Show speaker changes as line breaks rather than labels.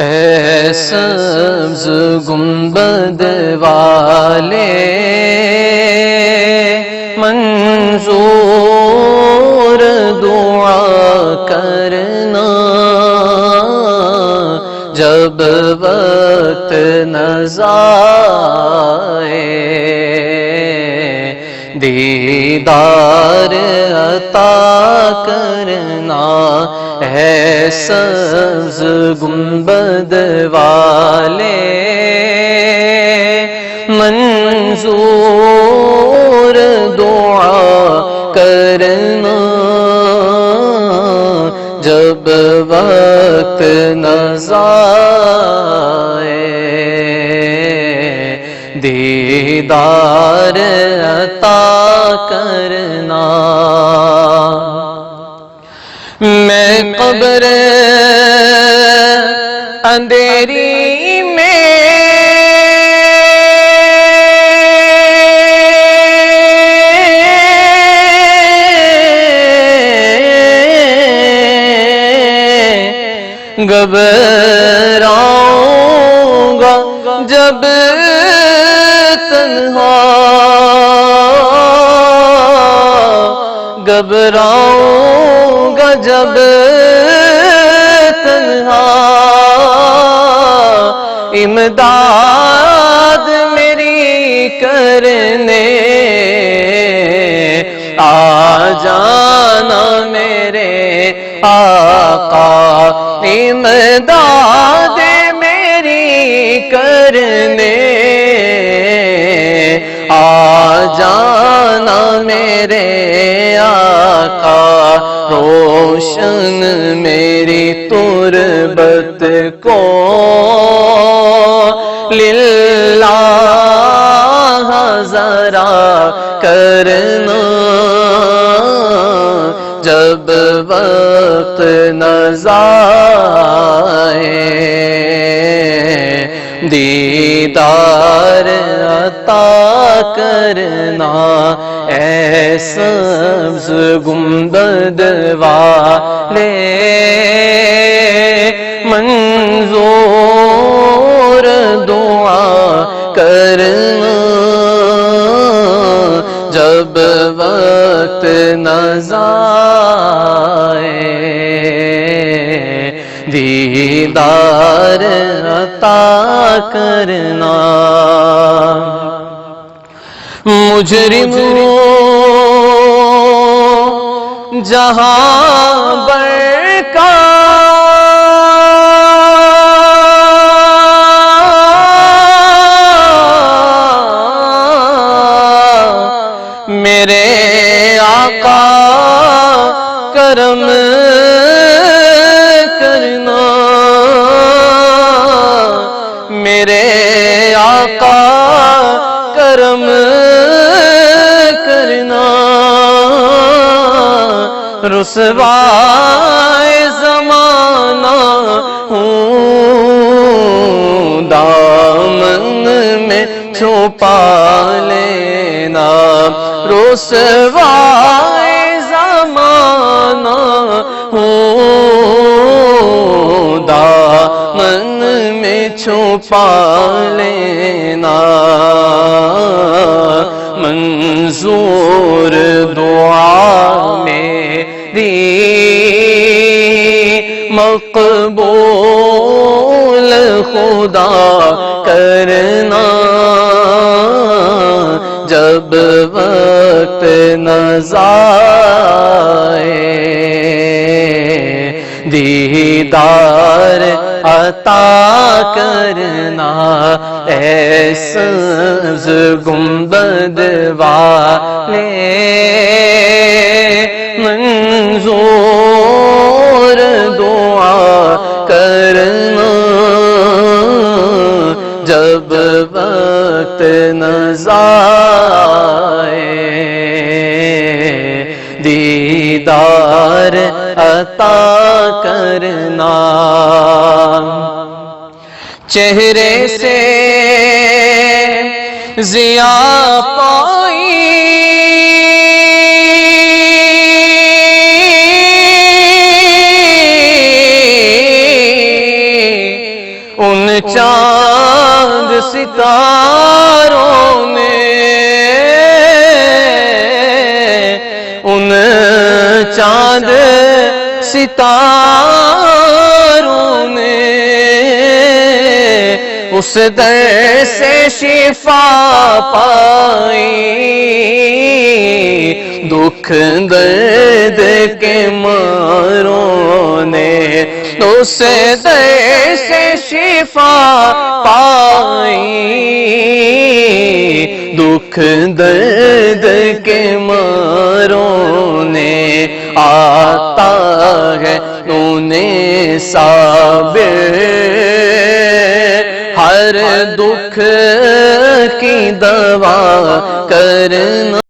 اے سبز گنبد والے منظور دعا کرنا، جب وقت نظائے دیدار عطا کرنا۔ اے سبز گنبد والے منظور دعا کرنا، جب وقت نظائے دیدار عطا کرنا۔ میں قبر اندھیری میں گھبراؤں گا جب تنہا، گھبراؤں گا جب تنہا، امداد میری کرنے آ جانا میرے آقا، امداد میری کرنے آ جانا میرے آقا، روشن میری تربت کو للہ ذرا کرنا، جب وقت نظائے دیدار عطا کرنا۔ اے سبز گنبد والے منظور دعا کرنا، جب وقت نظائے دیدار عطا کرنا۔ مجرموں جہاں بر کا میرے آقا کرم کرنا، میرے آقا کرم کرنا، رسوائے زمانہ ہوں، دامن میں چھپا لینا، رسوائے زمانہ ہوں، دامن میں چھپا لینا، منظور دعا میری مقبول خدا کرنا، جب وقت نظائے دیدار عطا کرنا۔ اے سبز گنبد والے منظور دعا کرنا، جب وقت نظائے دیدار عطا کرنا۔ چہرے سے ضیا پائی چاند ستاروں نے، ان چاند ستاروں نے اس در سے شفا پائی، دکھ درد کے ماروں نے اس در سے شفا پائی، دکھ درد کے ماروں نے آتا ہے انہیں صابر، ہر دکھ کی دوا کرنا۔